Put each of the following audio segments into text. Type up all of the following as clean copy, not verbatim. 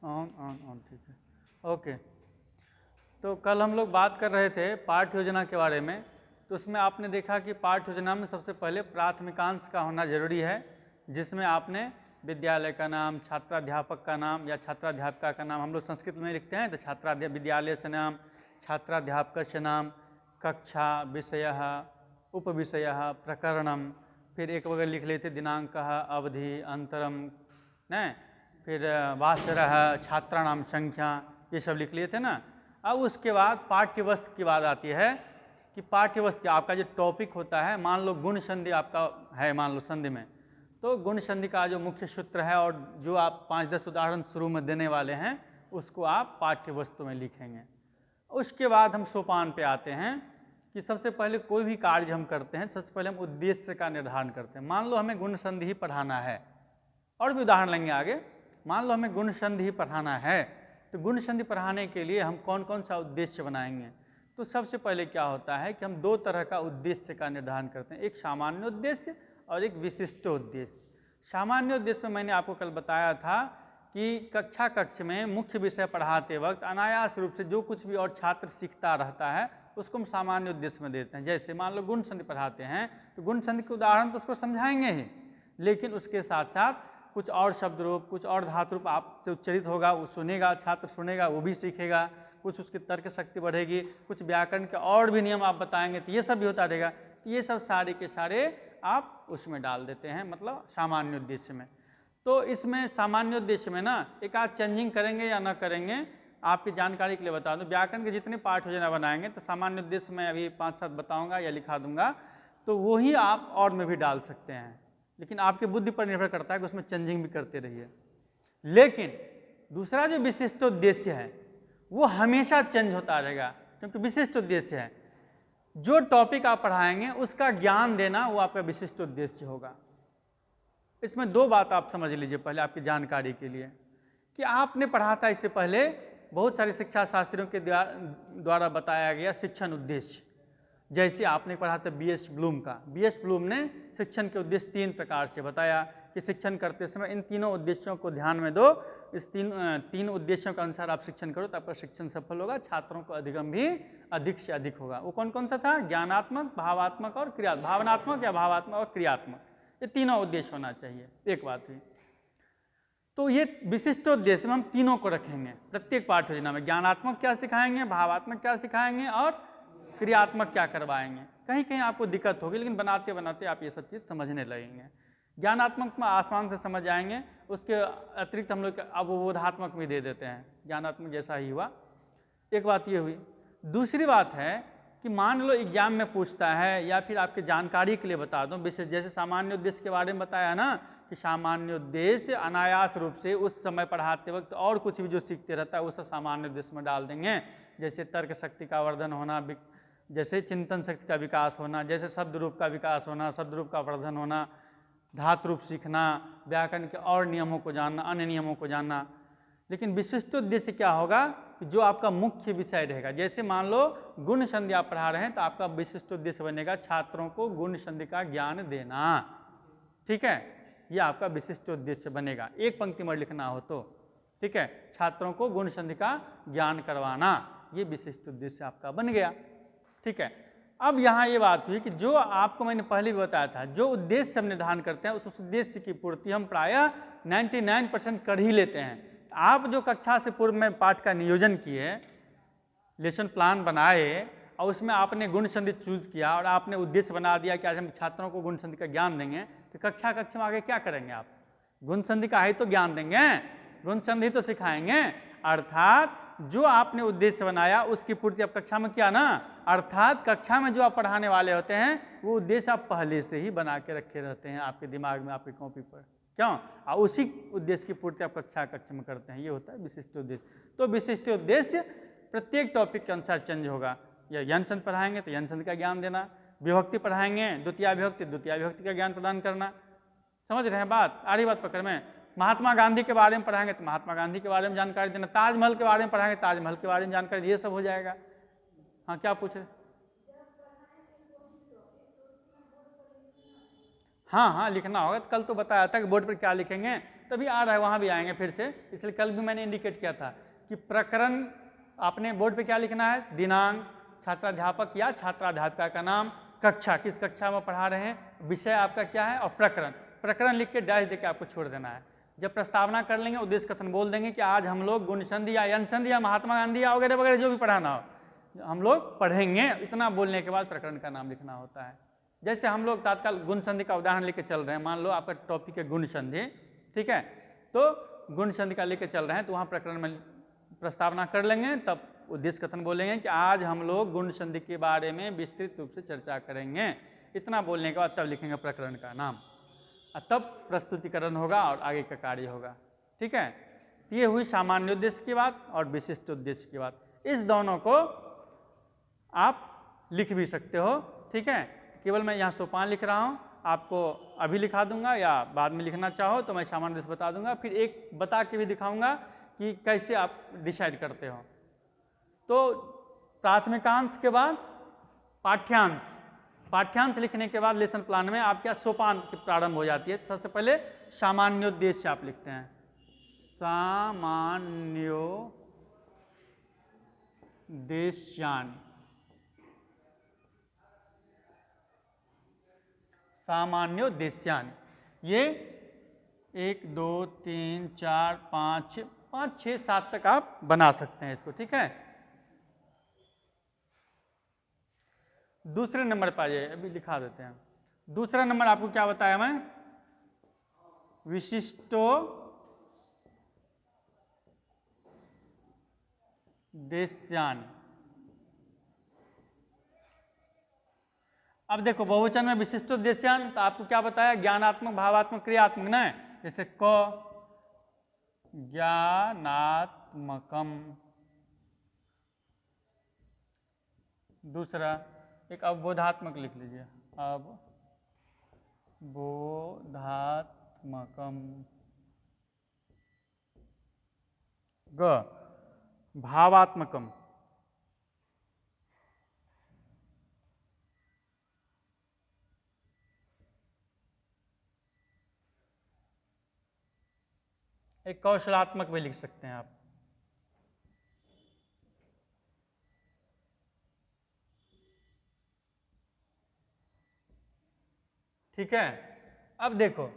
On on on, ठीक है, okay. तो कल हम लोग बात कर रहे थे पाठ्य योजना के बारे में। तो उसमें आपने देखा कि पाठ्य योजना में सबसे पहले प्राथमिकांश का होना जरूरी है, जिसमें आपने विद्यालय का नाम, छात्राध्यापक का नाम या छात्राध्यापिका का नाम, हम लोग संस्कृत में लिखते हैं तो विद्यालय से नाम, छात्राध्यापक से नाम, कक्षा, विषय, उपविषय, प्रकरणम, फिर एक वगैरह लिख लेते दिनांक, अवधि, अंतरम, न फिर वासरः, छात्राणाम संख्या, ये सब लिख लिए थे ना। अब उसके बाद पाठ्य वस्तु की बात आती है कि पाठ्य वस्तु का आपका जो टॉपिक होता है, मान लो गुण संधि आपका है, मान लो संधि में, तो गुण संधि का जो मुख्य सूत्र है और जो आप 5-10 उदाहरण शुरू में देने वाले हैं उसको आप पाठ्य वस्तु में लिखेंगे। उसके बाद हम सोपान पे आते हैं कि सबसे पहले कोई भी कार्य हम करते हैं, सबसे पहले हम उद्देश्य का निर्धारण करते हैं। मान लो हमें गुण संधि ही पढ़ाना है, और भी उदाहरण लेंगे आगे। मान लो हमें गुण संधि ही पढ़ाना है, तो गुण संधि पढ़ाने के लिए हम कौन कौन सा उद्देश्य बनाएंगे। तो सबसे पहले क्या होता है कि हम 2 तरह का उद्देश्य का निर्धारण करते हैं, एक सामान्य उद्देश्य और एक विशिष्ट उद्देश्य। सामान्य उद्देश्य में मैंने आपको कल बताया था कि कक्ष में मुख्य विषय पढ़ाते वक्त अनायास रूप से जो कुछ भी और छात्र सीखता रहता है उसको हम सामान्य उद्देश्य में देते हैं। जैसे मान लो गुण संधि पढ़ाते हैं तो गुण संधि के उदाहरण तो उसको समझाएंगे ही, लेकिन उसके साथ साथ कुछ और शब्द रूप, कुछ और धातु रूप आपसे उच्चरित होगा, वो सुनेगा, छात्र सुनेगा, वो भी सीखेगा, कुछ उसकी तर्क शक्ति बढ़ेगी, कुछ व्याकरण के और भी नियम आप बताएंगे तो ये सब भी होता रहेगा। तो ये सब सारे के सारे आप उसमें डाल देते हैं, मतलब सामान्य उद्देश्य में। तो इसमें सामान्य उद्देश्य में ना एक आध चेंजिंग करेंगे या ना करेंगे, आपकी जानकारी के लिए बता दूं। व्याकरण के जितने पाठ योजना बनाएंगे तो सामान्य उद्देश्य में अभी 5-7 बताऊंगा या लिखा दूंगा, तो वही आप और में भी डाल सकते हैं, लेकिन आपकी बुद्धि पर निर्भर करता है कि उसमें चेंजिंग भी करते रहिए। लेकिन दूसरा जो विशिष्ट उद्देश्य है वो हमेशा चेंज होता रहेगा, क्योंकि विशिष्ट उद्देश्य है, जो टॉपिक आप पढ़ाएंगे उसका ज्ञान देना वो आपका विशिष्ट उद्देश्य होगा। इसमें 2 बात आप समझ लीजिए पहले आपकी जानकारी के लिए, कि आपने पढ़ा था इससे पहले बहुत सारे शिक्षा शास्त्रियों के द्वारा बताया गया शिक्षण उद्देश्य। जैसे आपने पढ़ा था B.S. ब्लूम का। B.S. ब्लूम ने शिक्षण के उद्देश्य 3 प्रकार से बताया कि शिक्षण करते समय इन तीनों उद्देश्यों को ध्यान में दो, इस तीन उद्देश्यों के अनुसार आप शिक्षण करो तो आपका शिक्षण सफल होगा, छात्रों को अधिगम भी अधिक से अधिक होगा। वो कौन कौन सा था? ज्ञानात्मक, भावात्मक और भावनात्मक या भावात्मक और क्रियात्मक, ये तीनों उद्देश्य होना चाहिए। एक बात हुई। तो ये विशिष्ट उद्देश्य में हम तीनों को रखेंगे प्रत्येक पाठ्य योजना में। ज्ञानात्मक क्या सिखाएंगे, भावात्मक क्या सिखाएंगे और क्रियात्मक क्या करवाएंगे। कहीं कहीं आपको दिक्कत होगी, लेकिन बनाते बनाते आप ये सब चीज़ समझने लगेंगे। ज्ञानात्मक में आसमान से समझ आएंगे, उसके अतिरिक्त हम लोग अवबोधात्मक भी दे देते हैं, ज्ञानात्मक जैसा ही हुआ। एक बात ये हुई। दूसरी बात है कि मान लो एग्जाम में पूछता है, या फिर आपकी जानकारी के लिए बता दूं, विशेष जैसे सामान्य उद्देश्य के बारे में बताया ना कि सामान्य उद्देश्य अनायास रूप से उस समय पढ़ाते वक्त और कुछ भी जो सीखते रहता है उसे सामान्य उद्देश्य में डाल देंगे। जैसे तर्क शक्ति का वर्धन होना, जैसे चिंतन शक्ति का विकास होना, जैसे शब्द रूप का विकास होना, शब्द रूप का वर्धन होना, धातु रूप सीखना, व्याकरण के और नियमों को जानना, अन्य नियमों को जानना। लेकिन विशिष्ट उद्देश्य क्या होगा कि जो आपका मुख्य विषय रहेगा। जैसे मान लो गुण संधि आप पढ़ा रहे हैं तो आपका विशिष्ट उद्देश्य बनेगा छात्रों को गुण संधि का ज्ञान देना। ठीक है, यह आपका विशिष्ट उद्देश्य बनेगा, एक पंक्ति में लिखना हो तो। ठीक है, छात्रों को गुण संधि का ज्ञान करवाना, ये विशिष्ट उद्देश्य आपका बन गया। ठीक है, अब यहाँ ये बात हुई कि जो आपको मैंने पहले भी बताया था, जो उद्देश्य हम निर्धारण करते हैं उस उद्देश्य की पूर्ति हम प्रायः 99% कर ही लेते हैं। आप जो कक्षा से पूर्व में पाठ का नियोजन किए, लेसन प्लान बनाए और उसमें आपने गुण संधि चूज किया और आपने उद्देश्य बना दिया कि आज हम छात्रों को गुण संधि का ज्ञान देंगे, तो कक्षा में आगे क्या करेंगे आप? गुण संधि का ही तो ज्ञान देंगे, गुण संधि तो सिखाएंगे। अर्थात जो आपने उद्देश्य बनाया उसकी पूर्ति आप कक्षा में किया ना। अर्थात कक्षा में जो आप पढ़ाने वाले होते हैं वो उद्देश्य आप पहले से ही बना के रखे रहते हैं आपके दिमाग में, आपकी कॉपी पर। क्यों? और उसी उद्देश्य की पूर्ति आप कक्षा में करते हैं। ये होता है विशिष्ट उद्देश्य। तो विशिष्ट उद्देश्य प्रत्येक टॉपिक के अनुसार चेंज होगा। या यन संधि पढ़ाएंगे तो यन संधि का ज्ञान देना, विभक्ति पढ़ाएंगे द्वितीय विभक्ति का ज्ञान प्रदान करना। समझ रहे हैं बात? आ रही बात पकड़ में? महात्मा गांधी के बारे में पढ़ाएंगे तो महात्मा गांधी के बारे में जानकारी देना, ताजमहल के बारे में पढ़ाएंगे ताजमहल के बारे में जानकारी, ये सब हो जाएगा। हाँ, क्या पूछ रहे? हाँ हाँ, लिखना होगा। कल तो बताया था कि बोर्ड पर क्या लिखेंगे, तभी आ रहा है, वहाँ भी आएंगे फिर से, इसलिए कल भी मैंने इंडिकेट किया था कि प्रकरण आपने बोर्ड पे क्या लिखना है, दिनांक, छात्राध्यापक या छात्राध्यापिका का नाम, कक्षा किस कक्षा में पढ़ा रहे हैं, विषय आपका क्या है, और प्रकरण, प्रकरण लिख के डैश देके आपको छोड़ देना है। जब प्रस्तावना कर लेंगे उद्देश्य कथन बोल देंगे कि आज हम लोग गुण संधि या यन संधि या महात्मा गांधी या वगैरह वगैरह जो भी पढ़ाना हो हम लोग पढ़ेंगे, इतना बोलने के बाद प्रकरण का नाम लिखना होता है। जैसे हम लोग तत्काल गुण संधि का उदाहरण लेके चल रहे हैं, मान लो आपका टॉपिक है गुण संधि, ठीक है, तो गुण संधि का लेके चल रहे हैं तो वहाँ प्रकरण में प्रस्तावना कर लेंगे, तब उद्देश्य कथन बोलेंगे कि आज हम लोग गुण संधि के बारे में विस्तृत रूप से चर्चा करेंगे, इतना बोलने के बाद तब लिखेंगे प्रकरण का नाम, तब प्रस्तुतिकरण होगा और आगे का कार्य होगा। ठीक है, ये हुई सामान्य उद्देश्य की बात और विशिष्ट उद्देश्य की बात। इस दोनों को आप लिख भी सकते हो, ठीक है, केवल मैं यहाँ सोपान लिख रहा हूँ, आपको अभी लिखा दूंगा या बाद में लिखना चाहो तो मैं सामान्य उद्देश्य बता दूंगा, फिर एक बता के भी दिखाऊंगा कि कैसे आप डिसाइड करते हो। तो प्राथमिकांश के बाद पाठ्यांश, पाठ्यांश लिखने के बाद लेसन प्लान में आप क्या सोपान की प्रारंभ हो जाती है। सबसे पहले सामान्योद्देश्य आप लिखते हैं, सामान्योद्देश्यान, सामान्योद्देश्यान, ये 1 2 3 4 5 5 6 7 तक आप बना सकते हैं इसको। ठीक है, दूसरे नंबर पर आ जाइए, अभी दिखा देते हैं। दूसरा नंबर आपको क्या बताया मैं, विशिष्टोद्देश्यान। अब देखो बहुवचन में विशिष्टोद्देश्यान, तो आपको क्या बताया, ज्ञानात्मक, भावात्मक, क्रियात्मक ना, जैसे क ज्ञानात्मकम, दूसरा एक अवबोधात्मक लिख लीजिए, अवबोधात्मकम, ग भावात्मकम, एक कौशलात्मक भी लिख सकते हैं आप। ठीक है, अब देखो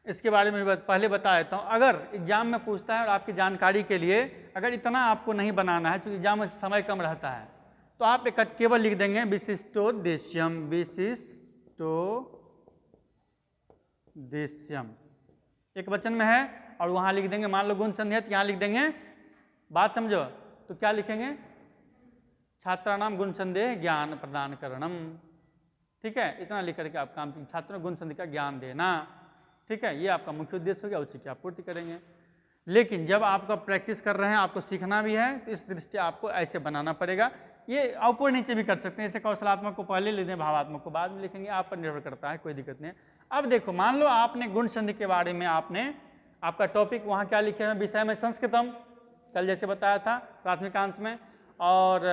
इसके बारे में पहले बता देता हूँ। अगर एग्जाम में पूछता है और आपकी जानकारी के लिए, अगर इतना आपको नहीं बनाना है क्योंकि एग्जाम में समय कम रहता है, तो आप एक केवल लिख देंगे विशिष्टोद्देश्यम, विशिष्टोद्देश्यम, एक वचन में है, और वहाँ लिख देंगे, मान लो गुण संधि है तो यहाँ लिख देंगे, बात समझो, तो क्या लिखेंगे, छात्राणाम गुण संदेह ज्ञान प्रदान करणम। ठीक है, इतना लिख करके आप काम, छात्रों को गुण संधि का ज्ञान देना। ठीक है, ये आपका मुख्य उद्देश्य हो गया, उसी की आप पूर्ति करेंगे। लेकिन जब आपका प्रैक्टिस कर रहे हैं, आपको सीखना भी है, तो इस दृष्टि आपको ऐसे बनाना पड़ेगा। ये ऊपर नीचे भी कर सकते हैं, जैसे कौशलात्मक को पहले लिख दें, भावात्मक को बाद में लिखेंगे, आप पर निर्भर करता है, कोई दिक्कत नहीं है। अब देखो, मान लो आपने गुण संधि के बारे में आपने आपका टॉपिक वहाँ क्या लिखे हैं, विषय में संस्कृतम, कल जैसे बताया था प्राथमिकांश में, और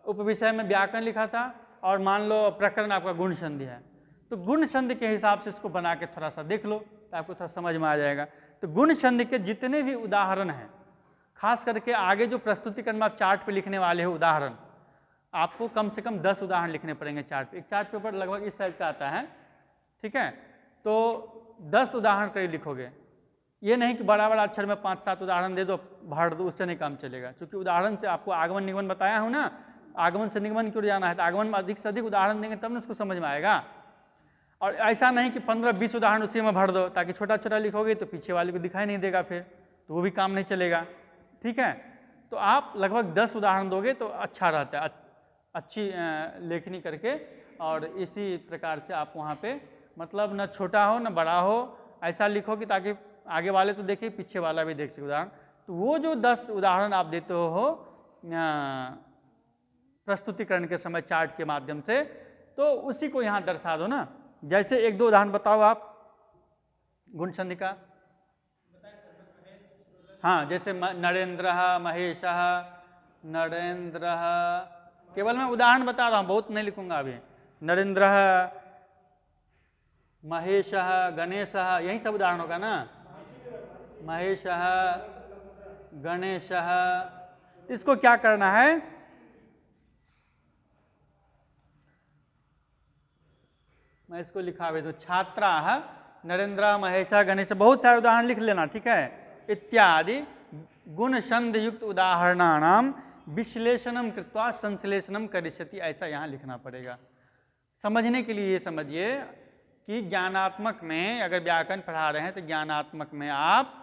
उपविषय में व्याकरण लिखा था, और मान लो प्रकरण आपका गुण संधि है, तो गुण संधि के हिसाब से इसको बना के थोड़ा सा देख लो तो आपको थोड़ा समझ में आ जाएगा। तो गुण संधि के जितने भी उदाहरण हैं, खास करके आगे जो प्रस्तुतिकरण में आप चार्ट पे लिखने वाले हो उदाहरण, आपको कम से कम 10 उदाहरण लिखने पड़ेंगे चार्ट पे। एक चार्ट पेपर लगभग इस साइज का आता है, ठीक है, तो 10 उदाहरण करीब लिखोगे। ये नहीं कि बड़ा बड़ा अक्षर में 5-7 उदाहरण दे दो, भर दो, उससे नहीं काम चलेगा, क्योंकि उदाहरण से आपको आगमन निगमन बताया हूँ ना, आगमन से निगमन क्यों जाना है, तो आगमन में अधिक से अधिक उदाहरण देंगे तब ना उसको समझ में आएगा। और ऐसा नहीं कि 15-20 उदाहरण उसी में भर दो, ताकि छोटा छोटा लिखोगे तो पीछे वाले को दिखाई नहीं देगा, फिर तो वो भी काम नहीं चलेगा। ठीक है, तो आप लगभग 10 उदाहरण दोगे तो अच्छा रहता है, अच्छी लेखनी करके, और इसी प्रकार से आप वहाँ पे मतलब न छोटा हो न बड़ा हो, ऐसा लिखोगे ताकि आगे वाले तो देखे, पीछे वाला भी देख सके उदाहरण। तो वो जो 10 उदाहरण आप देते हो प्रस्तुतिकरण के समय चार्ट के माध्यम से, तो उसी को यहाँ दर्शा दो ना। जैसे 1-2 उदाहरण बताओ आप गुण संधि का। हाँ, जैसे नरेंद्र, महेश, नरेंद्र, केवल मैं उदाहरण बता रहा हूँ, बहुत नहीं लिखूंगा अभी। नरेंद्र, महेशः, गणेशः, यही सब उदाहरण होगा ना। महेशः, गणेशः, इसको क्या करना है, मैं इसको लिखा भी दूं, छात्राः नरेंद्र महेश गणेश, बहुत सारे उदाहरण लिख लेना, ठीक है। इत्यादि गुण संध युक्त उदाहरणानाम विश्लेषणम कृत्वा संश्लेषणम करिष्यति, ऐसा यहाँ लिखना पड़ेगा। समझने के लिए ये समझिए कि ज्ञानात्मक में अगर व्याकरण पढ़ा रहे हैं तो ज्ञानात्मक में आप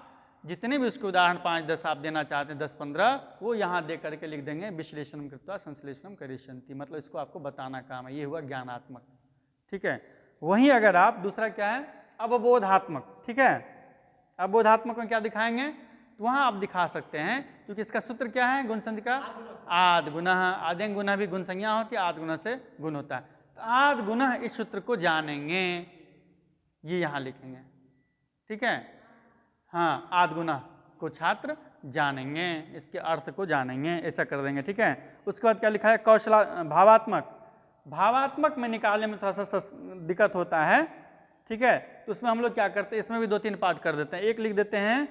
जितने भी उसके उदाहरण 5-10 आप देना चाहते हैं, 10-15, वो यहाँ दे करके लिख देंगे विश्लेषणम कृत्वा संश्लेषणम करिष्यन्ति, मतलब इसको आपको बताना काम है, ये हुआ ज्ञानात्मक, ठीक है। वहीं अगर आप दूसरा क्या है, अवबोधात्मक, ठीक है। अवबोधात्मक में क्या दिखाएंगे, तो वहाँ आप दिखा सकते हैं, क्योंकि इसका सूत्र क्या है गुण संधि का, आद गुणः, आद्यंग गुणः भी गुण संज्ञा होती है, आद गुणः से गुण होता है, तो आद गुणः इस सूत्र को जानेंगे, ये यहाँ लिखेंगे, ठीक है। हाँ, आद गुणः को छात्र जानेंगे, इसके अर्थ को जानेंगे, ऐसा कर देंगे, ठीक है। उसके बाद क्या लिखा है, कौशला भावात्मक, भावात्मक में निकालने में थोड़ा सा दिक्कत होता है, ठीक है। तो उसमें हम लोग क्या करते हैं, इसमें भी 2-3 पार्ट कर देते हैं। एक लिख देते हैं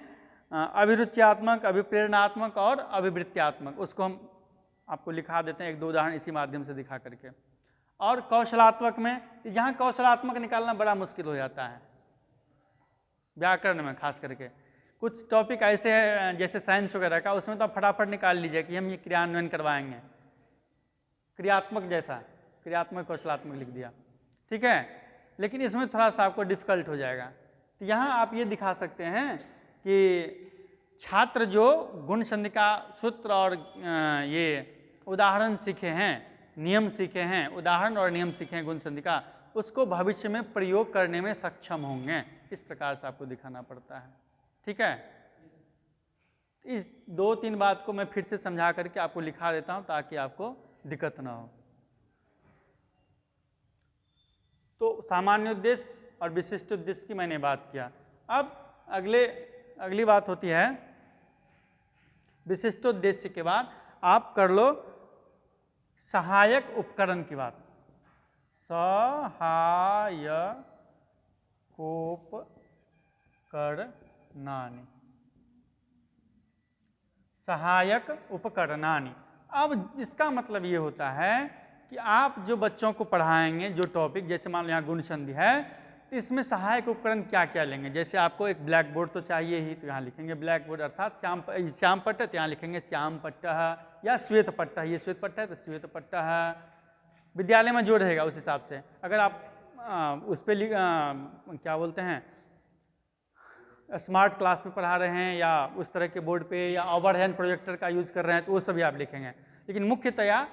अभिरुच्यात्मक, अभिप्रेरणात्मक और अभिवृत्त्यात्मक, उसको हम आपको लिखा देते हैं 1-2 उदाहरण इसी माध्यम से दिखा करके। और कौशलात्मक में, यहाँ कौशलात्मक निकालना बड़ा मुश्किल हो जाता है व्याकरण में, खास करके कुछ टॉपिक ऐसे हैं जैसे साइंस वगैरह का, उसमें तो आप फटाफट निकाल लीजिए कि हम ये क्रियान्वयन करवाएंगे, क्रियात्मक जैसा, क्रियात्मक कौशलात्मक लिख दिया, ठीक है। लेकिन इसमें थोड़ा सा आपको डिफिकल्ट हो जाएगा। तो यहाँ आप ये दिखा सकते हैं कि छात्र जो गुण संधि का सूत्र और ये उदाहरण सीखे हैं, नियम सीखे हैं, उदाहरण और नियम सीखे हैं गुण संधि का, उसको भविष्य में प्रयोग करने में सक्षम होंगे, इस प्रकार से आपको दिखाना पड़ता है, ठीक है। इस 2-3 बात को मैं फिर से समझा करके आपको लिखा देता हूँ ताकि आपको दिक्कत ना हो। तो सामान्य उद्देश्य और विशिष्ट उद्देश्य की मैंने बात किया। अब अगली बात होती है विशिष्टोद्देश्य के बाद आप कर लो सहायक उपकरण की बात। सहायकोपकरणानि, सहायक उपकरणानि। अब इसका मतलब ये होता है कि आप जो बच्चों को पढ़ाएंगे जो टॉपिक, जैसे मान लो यहाँ गुण संधि है, तो इसमें सहायक उपकरण क्या क्या लेंगे। जैसे आपको एक ब्लैक बोर्ड तो चाहिए ही, तो यहाँ लिखेंगे ब्लैक बोर्ड, अर्थात श्याम पट्ट, तो यहाँ लिखेंगे श्याम पट्ट या श्वेत पट्ट, ये श्वेत पट्ट है तो श्वेत पट्ट। विद्यालय में जो रहेगा उस हिसाब से। अगर आप उस पर क्या बोलते हैं, स्मार्ट क्लास में पढ़ा रहे हैं या उस तरह के बोर्ड पे या ओवरहेड प्रोजेक्टर का यूज़ कर रहे हैं तो वो सभी आप लिखेंगे। लेकिन मुख्यतया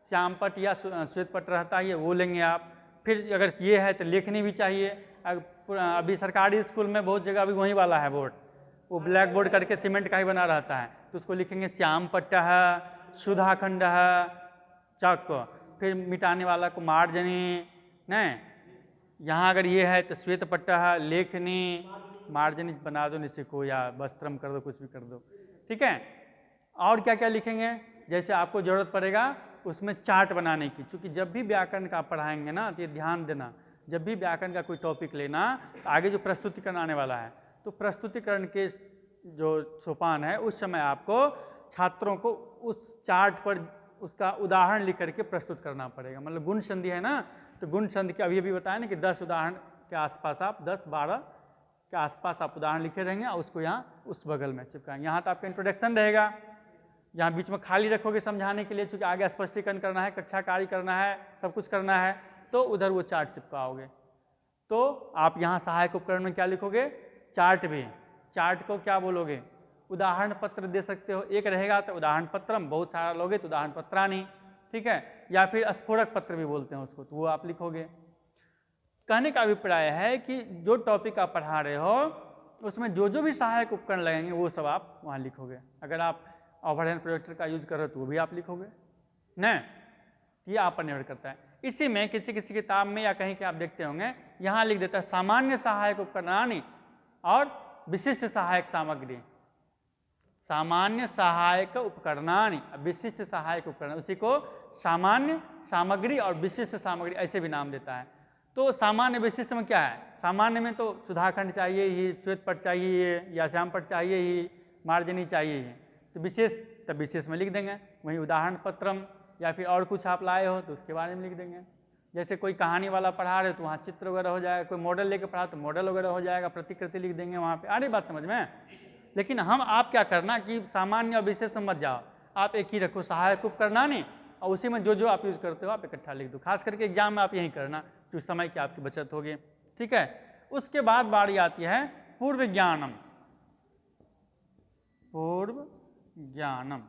श्याम पट्ट या श्वेत पट्ट रहता है, वो लेंगे आप। फिर अगर ये है तो लेखनी भी चाहिए। अभी सरकारी स्कूल में बहुत जगह अभी वही वाला है बोर्ड, वो ब्लैक बोर्ड करके सीमेंट का ही बना रहता है, तो उसको लिखेंगे श्याम पट्ट है, सुधाखंड है, चक, फिर मिटाने वाला को मार्जनी, नहीं यहाँ अगर ये है तो श्वेत पट्ट है, लेखनी, मार्जनी बना दो निश्चित को, या वस्त्रम कर दो, कुछ भी कर दो, ठीक है। और क्या क्या लिखेंगे, जैसे आपको ज़रूरत पड़ेगा उसमें चार्ट बनाने की, क्योंकि जब भी व्याकरण का पढ़ाएंगे ना तो ये ध्यान देना, जब भी व्याकरण का कोई टॉपिक लेना तो आगे जो प्रस्तुतिकरण आने वाला है, तो प्रस्तुतिकरण के जो सोपान है उस समय आपको छात्रों को उस चार्ट पर उसका उदाहरण लिख करके प्रस्तुत करना पड़ेगा। मतलब गुण संधि है ना, तो गुण संधि के अभी बताया ना कि 10 उदाहरण के आसपास आप 10-12 के आसपास आप उदाहरण लिखे रहेंगे और उसको यहाँ उस बगल में चिपकाएंगे। यहाँ तो आपका इंट्रोडक्शन रहेगा, यहाँ बीच में खाली रखोगे समझाने के लिए, क्योंकि आगे स्पष्टीकरण करना है, कक्षा कार्य करना है, सब कुछ करना है, तो उधर वो चार्ट चिपकाओगे। तो आप यहाँ सहायक उपकरण में क्या लिखोगे, चार्ट भी। चार्ट को क्या बोलोगे, उदाहरण पत्र दे सकते हो, एक रहेगा तो उदाहरण पत्रम, बहुत सारा लोगे तो उदाहरण पत्रानी, ठीक है, या फिर स्फोरक पत्र भी बोलते हैं उसको, तो वो आप लिखोगे। कहने का अभिप्राय है कि जो टॉपिक आप पढ़ा रहे हो उसमें जो जो भी सहायक उपकरण लगेंगे वो सब आप वहाँ लिखोगे। अगर आप ओवरहेड प्रोजेक्टर का यूज कर रहे हो तो वो भी आप लिखोगे न, ये आप पर निर्भर करता है। इसी में किसी किसी किताब में या कहीं के आप देखते होंगे यहाँ लिख देता है सामान्य सहायक उपकरणानि और विशिष्ट सहायक सामग्री। सामान्य सहायक उपकरणानि, विशिष्ट सहायक उपकरण, उसी को सामान्य सामग्री और विशिष्ट सामग्री ऐसे भी नाम देता है। तो सामान्य विशिष्ट में क्या है, सामान्य में तो सुधाखंड चाहिए ही, श्वेत पट चाहिए या श्याम पट चाहिए ही, मार्जनी चाहिए ही। तो विशेष तब विशेष में लिख देंगे, वहीं उदाहरण पत्रम या फिर और कुछ आप लाए हो तो उसके बारे में लिख देंगे। जैसे कोई कहानी वाला पढ़ा रहे हो तो वहाँ चित्र वगैरह हो जाएगा, कोई मॉडल लेके पढ़ा तो मॉडल वगैरह हो जाएगा, प्रतिकृति लिख देंगे वहाँ पे। आ रही बात समझ में? लेकिन हम आप क्या करना कि सामान्य और विशेष मत जाओ, आप एक ही रखो, सहायक उपकरणानी, और उसी में जो जो आप यूज़ करते हो आप इकट्ठा लिख दो। खास करके एग्जाम में आप यही करना, जो समय की आपकी बचत होगी। ठीक है, उसके बाद बारी आती है पूर्व ज्ञानम। पूर्व ज्ञानम,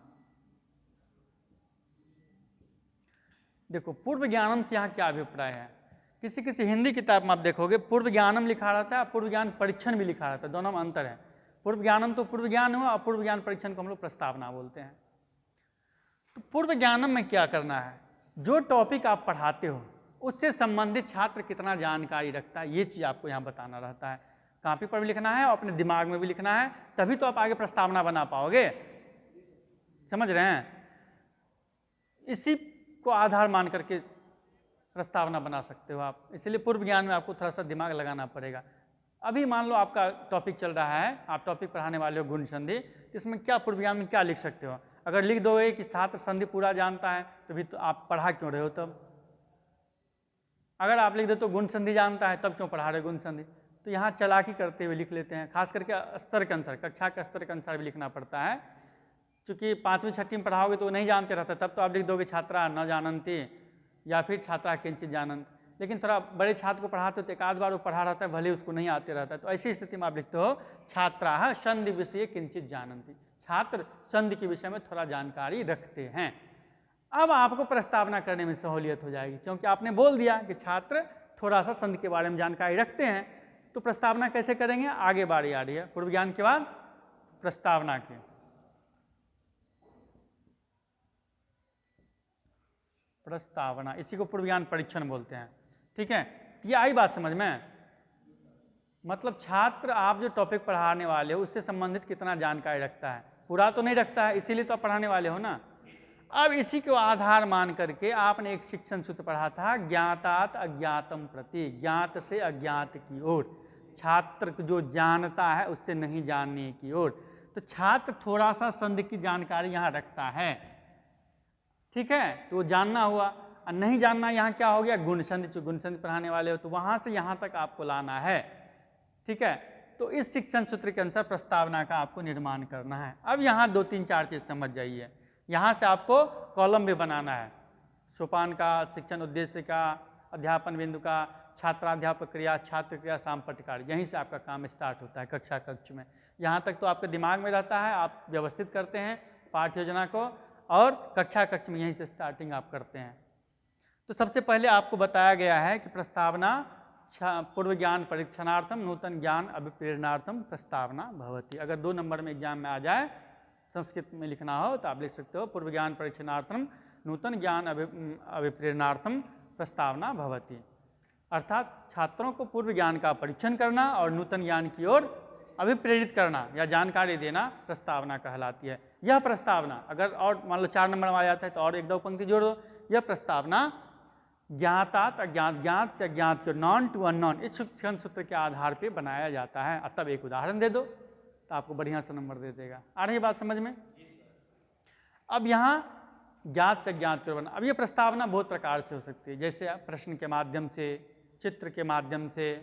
देखो पूर्व ज्ञानम से यहाँ क्या अभिप्राय है। किसी किसी हिंदी किताब में आप देखोगे पूर्व ज्ञानम लिखा रहता है, पूर्व ज्ञान परीक्षण भी लिखा रहता है, दोनों में अंतर है। पूर्व ज्ञानम तो पूर्व ज्ञान हुआ, और पूर्व ज्ञान परीक्षण को हम लोग प्रस्तावना बोलते हैं। तो पूर्व ज्ञानम में क्या करना है, जो टॉपिक आप पढ़ाते हो उससे संबंधित छात्र कितना जानकारी रखता है, ये चीज़ आपको यहाँ बताना रहता है। कॉपी पर भी लिखना है और अपने दिमाग में भी लिखना है, तभी तो आप आगे प्रस्तावना बना पाओगे। समझ रहे हैं? इसी को आधार मान करके प्रस्तावना बना सकते हो आप। इसलिए पूर्व ज्ञान में आपको थोड़ा सा दिमाग लगाना पड़ेगा। अभी मान लो आपका टॉपिक चल रहा है, आप टॉपिक पढ़ाने वाले हो गुण संधि, इसमें क्या पूर्व ज्ञान में क्या लिख सकते हो? अगर लिख दोगे कि छात्र संधि पूरा जानता है तो भी तो आप पढ़ा क्यों रहे हो तब? अगर आप लिख दो तो गुण संधि जानता है तब क्यों पढ़ा रहे गुण संधि? तो यहाँ चालाकी करते हुए लिख लेते हैं, खास करके स्तर के अनुसार, कक्षा के स्तर के अनुसार भी लिखना पड़ता है। चूँकि 5वीं 6वीं में पढ़ाओगे तो नहीं जानते रहता, तब तो आप लिख दोगे छात्रा न जानन्ति या फिर छात्रा किंचित जानन्त। लेकिन थोड़ा बड़े छात्र को पढ़ाते हो तो एक आध बार वो पढ़ा रहता है, भले उसको नहीं आते रहता है, तो ऐसी स्थिति में आप लिखते हो छात्रा संधि विषय किंचित जानन्ति, छात्र संधि के विषय में थोड़ा जानकारी रखते हैं। अब आपको प्रस्तावना करने में सहूलियत हो जाएगी, क्योंकि आपने बोल दिया कि छात्र थोड़ा सा संधि के बारे में जानकारी रखते हैं। तो प्रस्तावना कैसे करेंगे, आगे बारी आ रही है। पूर्व ज्ञान के बाद प्रस्तावना की। प्रस्तावना, इसी को पूर्व ज्ञान परीक्षण बोलते हैं। ठीक है, ये आई बात समझ में? मतलब छात्र आप जो टॉपिक पढ़ाने वाले हो उससे संबंधित कितना जानकारी रखता है, पूरा तो नहीं रखता है, इसीलिए तो आप पढ़ाने वाले हो ना। अब इसी को आधार मान करके आपने एक शिक्षण सूत्र पढ़ा था, ज्ञातात अज्ञातम प्रति, ज्ञात से अज्ञात की ओर, छात्र जो जानता है उससे नहीं जानने की ओर। तो छात्र थोड़ा सा संधि की जानकारी यहाँ रखता है, ठीक है, तो वो जानना हुआ। और नहीं जानना यहाँ क्या हो गया, गुण संधि, जो गुण संधि पढ़ाने वाले हो तो वहाँ से यहाँ तक आपको लाना है। ठीक है, तो इस शिक्षण सूत्र के अनुसार प्रस्तावना का आपको निर्माण करना है। अब यहाँ 2-3-4 चीज़ समझ जाइए। यहाँ से आपको कॉलम भी बनाना है, सोपान का, शिक्षण उद्देश्य का, अध्यापन बिंदु का, छात्राध्यापक क्रिया, छात्र क्रिया, सामपट्टिकार, यहीं से आपका काम स्टार्ट होता है कक्षा कक्ष में। यहाँ तक तो आपके दिमाग में रहता है, आप व्यवस्थित करते हैं पाठ्य योजना को, और कक्षा कक्ष में यहीं से स्टार्टिंग आप करते हैं। तो सबसे पहले आपको बताया गया है कि प्रस्तावना पूर्व ज्ञान परीक्षणार्थम नूतन ज्ञान अभिप्रेरणार्थम प्रस्तावना भवति। अगर 2 नंबर में एग्जाम में आ जाए, संस्कृत में लिखना हो तो आप लिख सकते हो पूर्व ज्ञान परीक्षणार्थम नूतन ज्ञान अभिप्रेरणार्थम प्रस्तावना भवति। अर्थात छात्रों को पूर्व ज्ञान का परीक्षण करना और नूतन ज्ञान की ओर अभिप्रेरित करना या जानकारी देना प्रस्तावना कहलाती है। यह प्रस्तावना अगर और मान लो 4 नंबर में आ जाता है तो और 1-2 पंक्ति जोड़ दो। यह प्रस्तावना ज्ञातात अज्ञात, ज्ञात से अज्ञात के, नॉन टू अननॉन, इस शिक्षण सूत्र के आधार पर बनाया जाता है। तब एक उदाहरण दे दो तो आपको बढ़िया से नंबर दे देगा। आ रही बात समझ में? अब यहाँ ज्ञात से अज्ञात के बना। अब ये प्रस्तावना बहुत प्रकार से हो सकती है, जैसे प्रश्न के माध्यम से, चित्र के माध्यम से,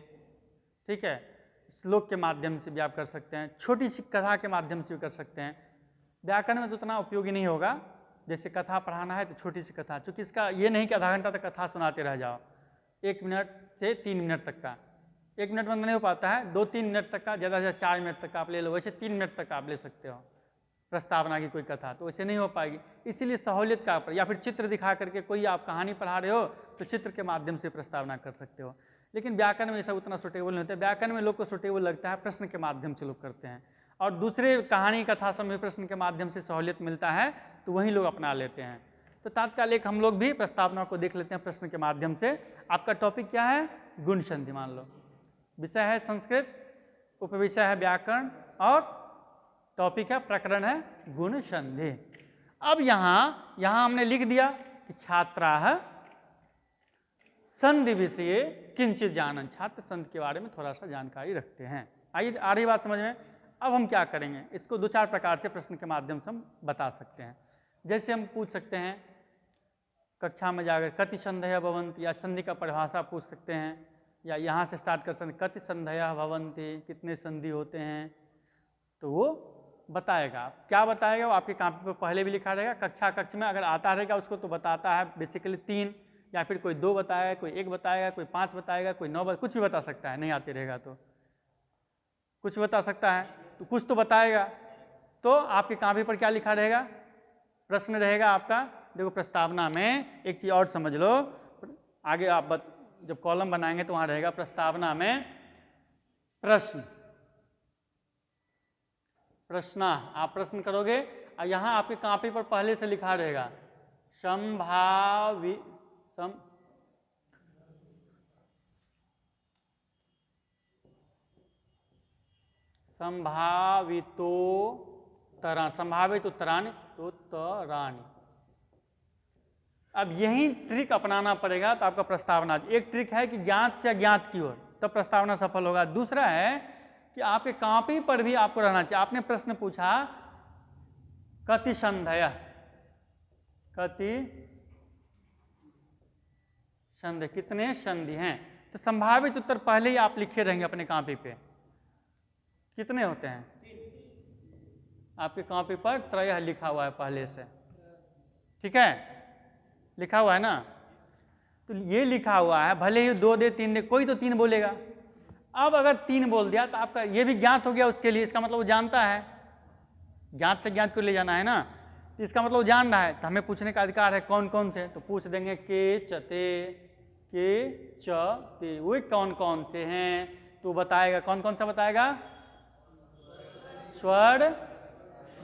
ठीक है, श्लोक के माध्यम से भी आप कर सकते हैं, छोटी सी कथा के माध्यम से भी कर सकते हैं। व्याकरण में तो उतना उपयोगी नहीं होगा, जैसे कथा पढ़ाना है तो छोटी सी कथा, क्योंकि इसका ये नहीं कि आधा घंटा तक कथा सुनाते रह जाओ, 1 मिनट से 3 मिनट तक का, 1 मिनट में नहीं हो पाता है, 2-3 मिनट तक का, ज़्यादा से ज़्यादा 4 मिनट तक आप ले लो, वैसे 3 मिनट तक आप ले सकते हो प्रस्तावना की कोई कथा, तो वैसे नहीं हो पाएगी। इसीलिए सहूलियत का, या फिर चित्र दिखा करके कोई आप कहानी पढ़ा रहे हो तो चित्र के माध्यम से प्रस्तावना कर सकते हो। लेकिन व्याकरण में सब उतना सूटेबल नहीं होता है। व्याकरण में लोग को सूटेबल लगता है प्रश्न के माध्यम से लोग करते हैं, और दूसरे कहानी कथा सब में प्रश्न के माध्यम से सहूलियत मिलता है तो वही लोग अपना लेते हैं। तो तात्काल एक हम लोग भी प्रस्तावना को देख लेते हैं प्रश्न के माध्यम से। आपका टॉपिक क्या है? गुण संधि मान लो, विषय है संस्कृत, उपविषय है व्याकरण, और टॉपिक है, प्रकरण है गुण संधि। अब यहाँ हमने लिख दिया कि छात्राः संधि विषय किंचित जानन, छात्र संधि के बारे में थोड़ा सा जानकारी रखते हैं। आइए आ रही बात समझ में। अब हम क्या करेंगे, इसको दो चार प्रकार से प्रश्न के माध्यम से हम बता सकते हैं। जैसे हम पूछ सकते हैं कक्षा में जाकर कति संधयः भवन्ति, या संधि का परिभाषा पूछ सकते हैं, या यहाँ से स्टार्ट कर सकते हैं कति संधयः भवन्ति, कितने संधि होते हैं, तो वो बताएगा। क्या बताएगा, वो आपकी कॉपी पर पहले भी लिखा रहेगा। कक्ष में अगर आता रहेगा उसको तो बताता है बेसिकली 3, या फिर कोई 2 बताएगा, कोई 1 बताएगा, कोई 5 बताएगा, कोई 9 कुछ भी बता सकता है, नहीं आते रहेगा तो कुछ बता सकता है, तो कुछ तो बताएगा। तो आपकी कॉपी पर क्या लिखा रहेगा, प्रश्न रहेगा आपका। देखो प्रस्तावना में एक चीज़ और समझ लो, आगे आप जब कॉलम बनाएंगे तो वहाँ रहेगा प्रस्तावना में प्रश्न, प्रश्ना, आप प्रश्न करोगे और यहाँ आपकी कॉपी पर पहले से लिखा रहेगा संभावित उत्तराणि। अब यही ट्रिक अपनाना पड़ेगा तो आपका प्रस्तावना, एक ट्रिक है कि ज्ञात से अज्ञात की ओर, तब प्रस्तावना सफल होगा। दूसरा है कि आपके कॉपी पर भी आपको रहना चाहिए। आपने प्रश्न पूछा कति संधयः, कति संधि, कितने संधि हैं, तो संभावित उत्तर पहले ही आप लिखे रहेंगे अपने कॉपी पे। कितने होते हैं, आपकी कॉपी पर त्रयः लिखा हुआ है पहले से, ठीक है, लिखा हुआ है ना। तो ये लिखा हुआ है, भले ही 2 दे 3 दे, कोई तो 3 बोलेगा। अब अगर 3 बोल दिया तो आपका ये भी ज्ञात हो गया उसके लिए, इसका मतलब वो जानता है, ज्ञात से ज्ञात को ले जाना है ना, तो इसका मतलब वो जान रहा है। तो हमें पूछने का अधिकार है कौन कौन से, तो पूछ देंगे के चते, के चते, वो कौन कौन से हैं, तो बताएगा। कौन कौन सा बताएगा, स्वर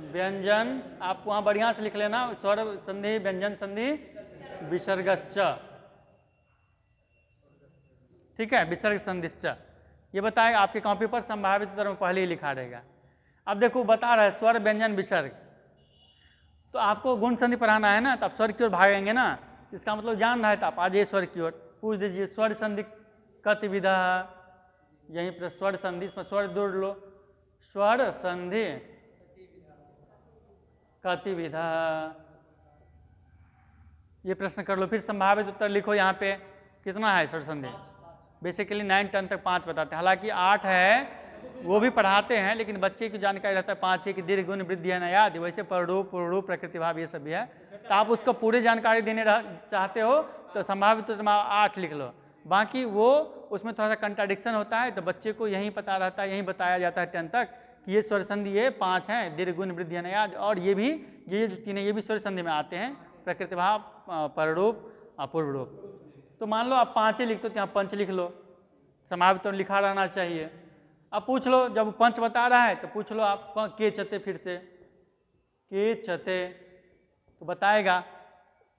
व्यंजन, आप वहाँ बढ़िया से लिख लेना, स्वर संधि व्यंजन संधि विसर्गश्च, ठीक है, विसर्ग संधिश्च, ये बताएगा। आपकी कॉपी पर संभावित उत्तर में पहले ही लिखा रहेगा। अब देखो बता रहा है स्वर व्यंजन विसर्ग, तो आपको गुण संधि पढ़ाना है ना, तो आप स्वर की ओर भागेंगे ना, इसका मतलब जान रहा है, तो आप आ जाइए स्वर की ओर। पूछ दीजिए स्वर संधि कति विधा, यहीं पर स्वर संधि, इसमें स्वर जोड़ लो, स्वर संधि कति विधा, ये प्रश्न कर लो। फिर संभावित उत्तर लिखो, यहाँ पे कितना है स्वर संधि, बेसिकली 9 10 तक 5 बताते हैं, हालांकि 8 है वो भी पढ़ाते हैं, लेकिन बच्चे की जानकारी रहता है 5 है कि दीर्घ गुण वृद्धि है नयाद, वैसे पररूप पूर्वरूप प्रकृति भाव ये सब भी है। तो आप उसको पूरी जानकारी देने चाहते हो तो संभावित उत्तर में 8 लिख लो। बाकी वो उसमें थोड़ा सा कंट्राडिक्शन होता है, तो बच्चे को यही पता रहता है, यही बताया जाता है 10 तक कि ये स्वर संधि ये 5 हैं, दीर्घ गुण वृद्धि है नयाद, और ये भी ये जो 3 है ये भी स्वर संधि में आते हैं, प्रकृति भाव, पररूप, अपूर्व रूप। तो मान लो आप 5 ही लिख दो, तो यहाँ पंच लिख लो, संभावित उत्तर लिखा रहना चाहिए। अब पूछ लो, जब पंच बता रहा है तो पूछ लो आप के चते, फिर से के चते, तो बताएगा,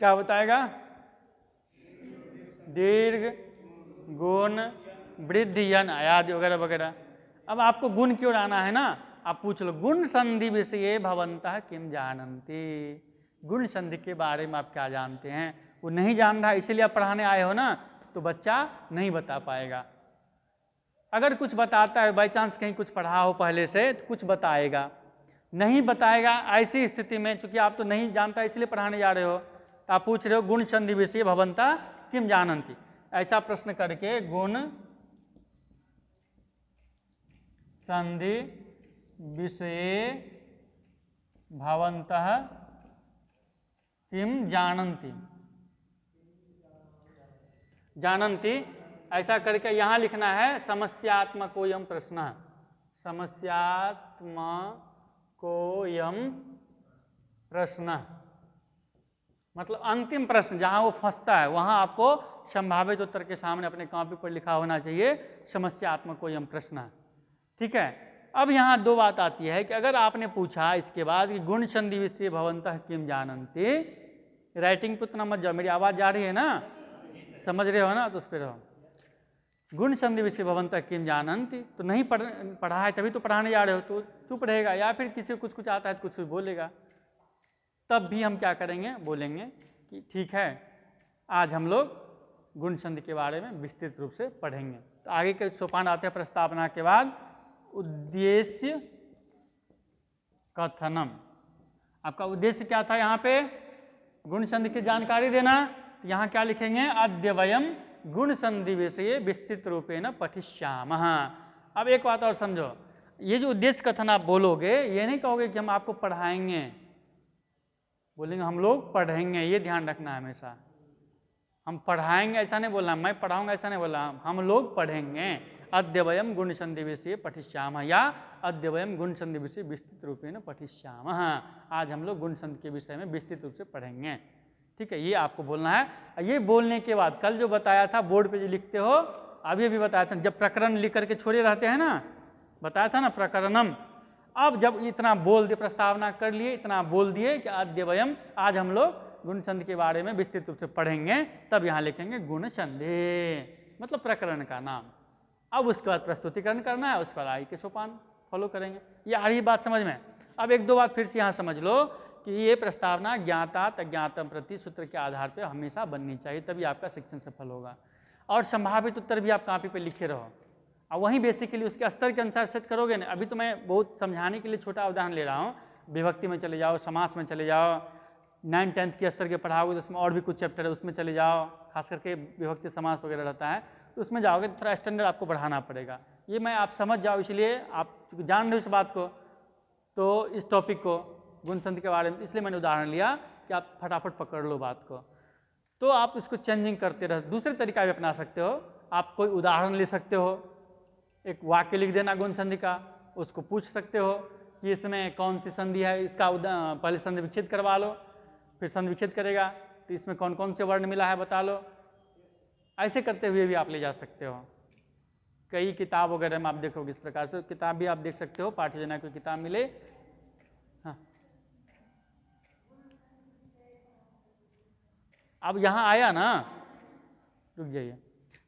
क्या बताएगा, दीर्घ गुण वृद्धि यन आदि वगैरह वगैरह। अब आपको गुण की ओर आना है ना, आप पूछ लो गुण संधि विषये भवन्तः किम जानन्ति, गुण संधि के बारे में आप क्या जानते हैं। वो नहीं जान रहा, इसीलिए आप पढ़ाने आए हो ना, तो बच्चा नहीं बता पाएगा। अगर कुछ बताता है, बाई चांस कहीं कुछ पढ़ा हो पहले से, तो कुछ बताएगा, नहीं बताएगा। ऐसी स्थिति में चूंकि आप तो नहीं जानता इसलिए पढ़ाने जा रहे हो, तो आप पूछ रहे हो गुण संधि विषय भवन्तः किम जानन्ति, ऐसा प्रश्न करके गुण संधि विषये भवन्तः किम जानन्ति, जानन्ति ऐसा करके यहाँ लिखना है समस्यात्मकोऽयं प्रश्न, समस्यात्मकोऽयं प्रश्न, मतलब अंतिम प्रश्न जहाँ वो फंसता है वहाँ आपको संभावित उत्तर के सामने अपने कॉपी पर लिखा होना चाहिए समस्यात्मकोऽयं प्रश्न, ठीक है। अब यहाँ 2 बात आती है कि अगर आपने पूछा इसके बाद कि गुण संधि विषये भवन्तः किम जानन्ति, राइटिंग पे उतना मत जाओ, मेरी आवाज़ जा रही है ना, समझ रहे हो ना, तो उस पर रहो। गुण संधि विषय भवन्तः किम जानन्ति, तो नहीं पढ़ा है तभी तो पढ़ाने जा रहे हो, तो चुप रहेगा, या फिर किसी को कुछ आता है तो कुछ बोलेगा, तब भी हम क्या करेंगे, बोलेंगे कि ठीक है आज हम लोग गुण संधि के बारे में विस्तृत रूप से पढ़ेंगे। तो आगे के सोपान आते हैं प्रस्तावना के बाद उद्देश्य कथनम। आपका उद्देश्य क्या था यहाँ पे? गुण संधि की जानकारी देना। तो यहाँ क्या लिखेंगे? अद्य वयम गुण संधि विषय विस्तृत रूपेण पठिष्यामः। अब एक बात और समझो, ये जो उद्देश्य कथन आप बोलोगे, ये नहीं कहोगे कि हम आपको पढ़ाएंगे, बोलेंगे हम लोग पढ़ेंगे। ये ध्यान रखना है हमेशा। हम पढ़ाएंगे ऐसा नहीं बोलना, मैं पढ़ाऊंगा ऐसा नहीं बोलना, हम लोग पढ़ेंगे। अद्य वयम गुण संधि विषय पठिष्यामः या अद्य वयम गुण संधि विषय विस्तृत रूपेण पठिष्यामः। आज हम लोग गुण संधि के विषय में विस्तृत रूप से पढ़ेंगे। ठीक है, ये आपको बोलना है। ये बोलने के बाद कल जो बताया था बोर्ड पे जो लिखते हो, अभी बताया था, जब प्रकरण लिख करके छोड़े रहते हैं ना, बताया था ना प्रकरणम। अब जब इतना बोल दिए, प्रस्तावना कर लिए, इतना बोल दिए कि अद्य वयम, आज हम लोग गुण संधि के बारे में विस्तृत रूप से पढ़ेंगे, तब यहाँ लिखेंगे गुण संधि, मतलब प्रकरण का नाम। अब उसके बाद प्रस्तुतिकरण करना है, उसके बाद आगे के सोपान फॉलो करेंगे। ये आ रही बात समझ में? अब एक दो बात फिर से यहाँ समझ लो कि ये प्रस्तावना ज्ञातात अज्ञातम प्रति सूत्र के आधार पर हमेशा बननी चाहिए, तभी आपका शिक्षण सफल होगा। और संभावित उत्तर भी आप कॉपी पे लिखे रहो, और वहीं बेसिकली उसके स्तर के अनुसार सेट करोगे ना। अभी तो मैं बहुत समझाने के लिए छोटा उदाहरण ले रहा हूँ। विभक्ति में चले जाओ, समास में चले जाओ, 9-10 के स्तर के पढ़ाओगे तो उसमें और भी कुछ चैप्टर है, उसमें चले जाओ, खास करके विभक्ति समास वगैरह रहता है, तो उसमें जाओगे तो थोड़ा स्टैंडर्ड आपको बढ़ाना पड़ेगा। ये मैं आप समझ जाओ, इसलिए आप जान रहे हो इस बात को, तो इस टॉपिक को गुण संधि के बारे में, इसलिए मैंने उदाहरण लिया कि आप फटाफट पकड़ लो बात को। तो आप इसको चेंजिंग करते रहो, दूसरे तरीका भी अपना सकते हो। आप कोई उदाहरण ले सकते हो, एक वाक्य लिख देना गुण संधि का, उसको पूछ सकते हो कि इसमें कौन सी संधि है, इसका पहले संधि विच्छेद करवा लो, फिर संधि विच्छेद करेगा तो इसमें कौन कौन से वर्ण मिला है बता लो। ऐसे करते हुए भी आप ले जा सकते हो। कई किताब वगैरह में आप देखोगे इस प्रकार से, किताब भी आप देख सकते हो, पाठ्य योजना की किताब मिले। हाँ, अब यहाँ आया ना, रुक जाइए,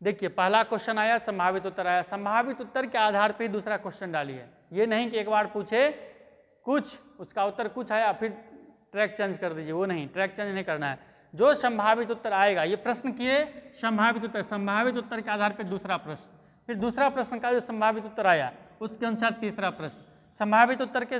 देखिए पहला क्वेश्चन आया, संभावित उत्तर आया। संभावित उत्तर के आधार पे ही दूसरा क्वेश्चन डालिए। ये नहीं कि एक बार पूछे कुछ, उसका उत्तर कुछ आया फिर ट्रैक चेंज कर दीजिए, वो नहीं, ट्रैक चेंज नहीं करना है। जो संभावित उत्तर आएगा, ये प्रश्न किए संभावित उत्तर, संभावित उत्तर के आधार पर दूसरा प्रश्न, फिर दूसरा प्रश्न का जो संभावित उत्तर आया उसके अनुसार तीसरा प्रश्न, संभावित उत्तर के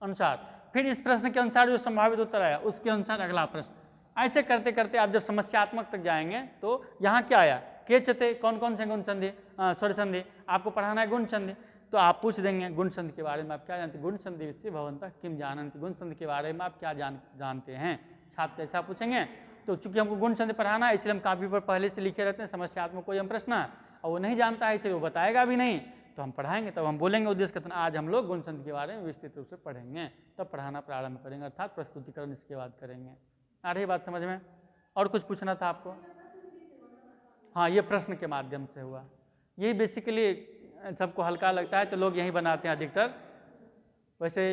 अनुसार फिर इस प्रश्न के अनुसार जो संभावित उत्तर आया उसके अनुसार अगला प्रश्न। ऐसे करते करते आप जब समस्यात्मक तक जाएंगे तो यहाँ क्या आया, केचते, कौन कौन से गुण संधि, स्वर संधि, आपको पढ़ाना है गुण संधि, तो आप पूछ देंगे गुण संधि के बारे में आप क्या जानते हैं, गुण संधि विषय भवन्तः किम जानन्ति, गुण संधि के बारे में आप क्या जानते हैं। छात्र ऐसा पूछेंगे, तो चूंकि हमको गुण संधि पढ़ाना है इसलिए हम कॉपी पर पहले से लिखे रहते हैं समस्यात्मक कोई हम प्रश्न, और वो नहीं जानता है इसलिए वो बताएगा भी नहीं, तो हम पढ़ाएंगे, तब हम बोलेंगे उद्देश्य कथन आज हम लोग गुण संधि के बारे में विस्तृत रूप से पढ़ेंगे, तब पढ़ाना प्रारंभ करेंगे, अर्थात प्रस्तुतिकरण इसके बाद करेंगे। आ रही बात समझ में? और कुछ पूछना था आपको? हाँ, ये प्रश्न के माध्यम से हुआ। यही बेसिकली सबको हल्का लगता है तो लोग यही बनाते हैं अधिकतर। वैसे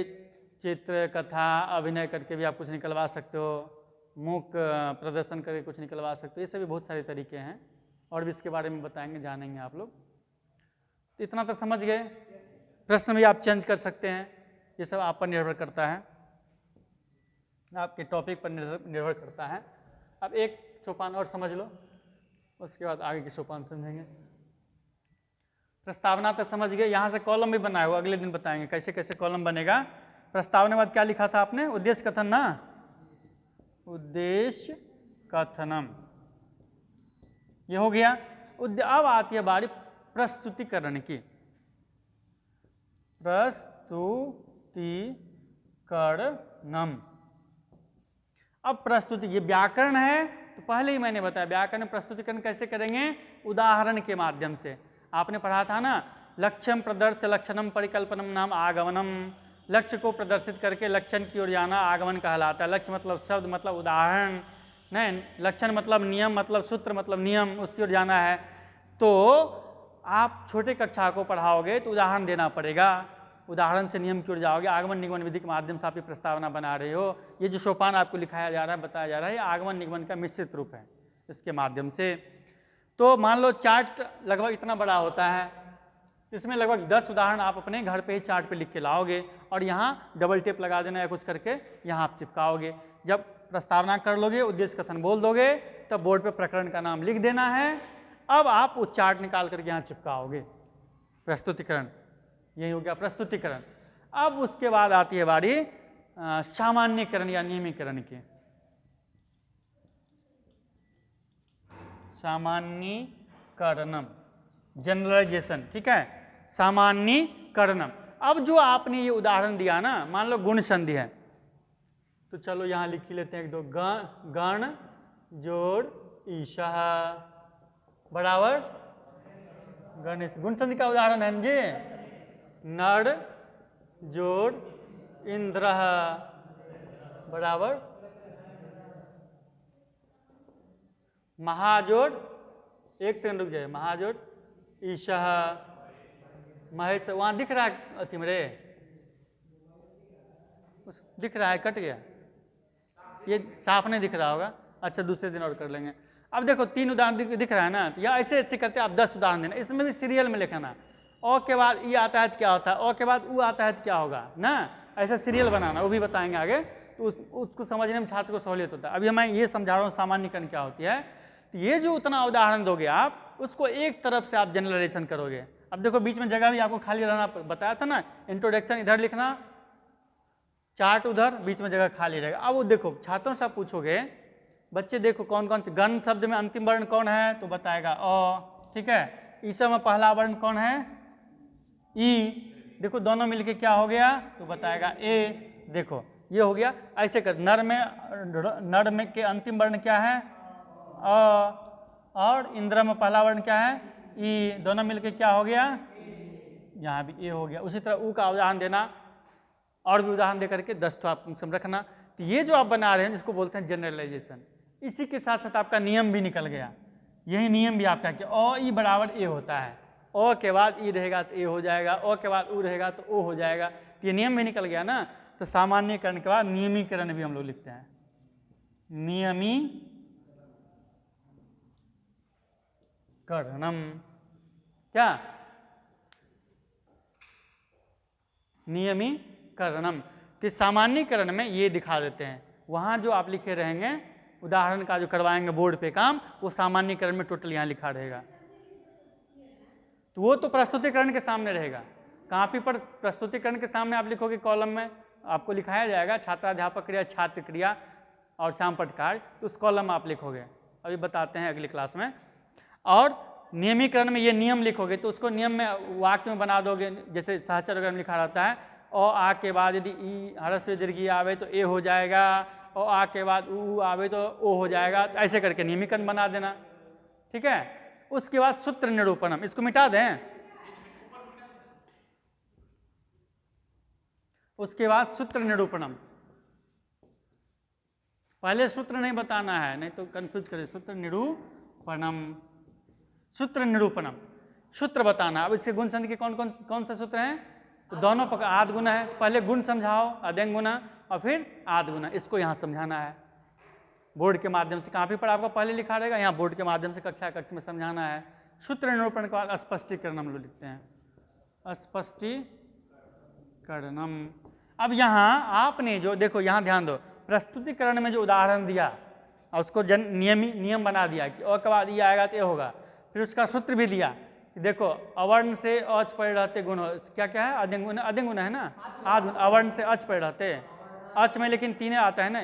चित्र, कथा, अभिनय करके भी आप कुछ निकलवा सकते हो, मूक प्रदर्शन करके कुछ निकलवा सकते हो, ये सभी बहुत सारे तरीके हैं, और भी इसके बारे में बताएंगे, जानेंगे आप लोग। तो इतना तो समझ गए। प्रश्न भी आप चेंज कर सकते हैं, ये सब आप पर निर्भर करता है, आपके टॉपिक पर निर्भर करता है। अब एक सोपान और समझ लो, उसके बाद आगे के सोपान समझेंगे। प्रस्तावना तो समझ गए, यहाँ से कॉलम भी बनाए हो, अगले दिन बताएंगे कैसे कैसे कॉलम बनेगा। प्रस्तावना बाद क्या लिखा था आपने, उद्देश्य कथन ना, उद्देश्य कथनम, ये हो गया। अब आती है बारी प्रस्तुतिकरण की। प्रस्तुतिकरणम, अब प्रस्तुति, ये व्याकरण है तो पहले ही मैंने बताया व्याकरण में प्रस्तुतिकरण कैसे करेंगे, उदाहरण के माध्यम से। आपने पढ़ा था ना, लक्ष्यम प्रदर्श लक्षणम परिकल्पनम नाम आगमनम, लक्ष्य को प्रदर्शित करके लक्षण की ओर जाना आगमन कहलाता है। लक्ष्य मतलब शब्द मतलब उदाहरण, नहीं, लक्षण मतलब नियम मतलब सूत्र मतलब नियम, उसकी ओर जाना है। तो आप छोटे कक्षा को पढ़ाओगे तो उदाहरण देना पड़ेगा, उदाहरण से नियम की ओर जाओगे। आगमन निगमन विधि के माध्यम से आप ये प्रस्तावना बना रहे हो, ये जो सोपान आपको लिखाया जा रहा है, बताया जा रहा है, ये आगमन निगमन का मिश्रित रूप है इसके माध्यम से। तो मान लो चार्ट लगभग इतना बड़ा होता है, इसमें लगभग 10 उदाहरण आप अपने घर पे ही चार्ट पे लिख के लाओगे, और यहाँ डबल टेप लगा देना या कुछ करके यहाँ आप चिपकाओगे। जब प्रस्तावना कर लोगे, उद्देश्य कथन बोल दोगे, तब बोर्ड पे प्रकरण का नाम लिख देना है। अब आप वो चार्ट निकाल करके यहाँ चिपकाओगे। प्रस्तुतिकरण, यही हो गया प्रस्तुतिकरण। अब उसके बाद आती है बारी सामान्यीकरण या नियमीकरण की। सामान्यीकरणम, जनरलाइजेशन, ठीक है, सामान्यीकरणम। अब जो आपने ये उदाहरण दिया ना, मान लो गुण संधि है, तो चलो यहाँ लिख लेते हैं एक दो, गण जोड़ ईशः बराबर गणेश। गुण संधि का उदाहरण है जी, नर जोड़ इंद्र बराबर महाजोड़, एक सेकंड रुक जाए, महाजोड़ ईशः महेश। वहाँ दिख रहा है अति मेरे, दिख रहा है, कट गया, ये साफ नहीं दिख रहा होगा। अच्छा दूसरे दिन और कर लेंगे। अब देखो 3 उदाहरण दिख रहा है ना, या ऐसे ऐसे करते आप 10 उदाहरण देना। इसमें भी सीरियल में लिखना, ओ के बाद ई आता है तो क्या होता है, ओ के बाद ऊ आता है तो क्या होगा ना, ऐसा सीरियल बनाना, वो भी बताएंगे आगे। तो उसको समझने में छात्र को सहूलियत होता है। अभी मैं ये समझा रहा हूँ सामान्यीकरण क्या होती है। तो ये जो उतना उदाहरण दोगे आप, उसको एक तरफ से आप जनरलाइजेशन करोगे। अब देखो बीच में जगह भी आपको खाली रहना बताया था ना, इंट्रोडक्शन इधर लिखना, चार्ट उधर, बीच में जगह खाली रहेगा। अब वो देखो छात्रों से आप पूछोगे, बच्चे देखो कौन कौन से गण शब्द में अंतिम वर्ण कौन है, तो बताएगा अ, ठीक है। ईशा में पहला वर्ण कौन है, ई, देखो दोनों मिलके क्या हो गया, तो बताएगा ए। देखो ये हो गया। ऐसे कर, नर में के अंतिम वर्ण क्या है, अ, और इंद्र में पहला वर्ण क्या है, ई, दोनों मिलके क्या हो गया, यहाँ भी ए हो गया। उसी तरह ऊ का उदाहरण देना, और भी उदाहरण दे करके 10 तो आप समझ रखना। तो ये जो आप बना रहे हैं जिसको बोलते हैं जनरलाइजेशन, इसी के साथ साथ आपका नियम भी निकल गया। यही नियम भी आपका कि ओ ई बराबर ए होता है, ओ के बाद ई रहेगा तो ए हो जाएगा, ओ के बाद ऊ रहेगा तो ओ हो जाएगा। तो ये नियम भी निकल गया ना। तो सामान्यीकरण के बाद नियमीकरण भी हम लोग लिखते हैं, नियमीकरणम। क्या, नियमीकरणम। तो सामान्यीकरण में ये दिखा देते हैं, वहाँ जो आप लिखे रहेंगे उदाहरण का जो करवाएंगे बोर्ड पे काम, वो सामान्यीकरण में टोटल यहाँ लिखा रहेगा। तो वो तो प्रस्तुतिकरण के सामने रहेगा। कॉपी पर प्रस्तुतिकरण के सामने आप लिखोगे, कॉलम में आपको लिखाया जाएगा छात्राध्यापक क्रिया, छात्र क्रिया और श्यामपट्ट कार्य, तो उस कॉलम में आप लिखोगे। अभी बताते हैं अगली क्लास में। और नियमीकरण में ये नियम लिखोगे, तो उसको नियम में वाक्य में बना दोगे। जैसे सहचर वगैरह में लिखा रहता है, ओ आ के बाद यदि ई ह्रस्व दीर्घ आवे तो ए हो जाएगा, और आ के बाद ऊ आवे तो ओ हो जाएगा। तो ऐसे करके नियमीकरण बना देना, ठीक है। उसके बाद सूत्र निरूपणम, इसको मिटा दें। उसके बाद सूत्र निरूपणम, पहले सूत्र नहीं बताना है, नहीं तो कंफ्यूज करे। सूत्र निरूपणम, सूत्र निरूपणम, सूत्र बताना। अब इसके गुण संधि के कौन सा सूत्र हैं, तो दोनों पकड़, आद गुना है, पहले गुण समझाओ, अध्यंग गुना, और फिर आद गुना, इसको यहाँ समझाना है बोर्ड के माध्यम से। कॉपी पर आपको पहले लिखा रहेगा, यहाँ बोर्ड के माध्यम से कक्षा कक्ष में समझाना है। सूत्र निरूपण के बाद स्पष्टीकरण हम लोग लिखते हैं, स्पष्टीकरणम। अब यहाँ आपने जो देखो, यहाँ ध्यान दो, प्रस्तुतिकरण में जो उदाहरण दिया और उसको नियम बना दिया कि अ के बाद ये आएगा तो ये होगा। फिर उसका सूत्र भी दिया कि देखो अवर्ण से अच पड़े रहते गुण, क्या क्या है, अध्यंग गुण है ना, आद गुण। अवर्ण से अच पड़े रहते, अच में लेकिन 3 आता है ना,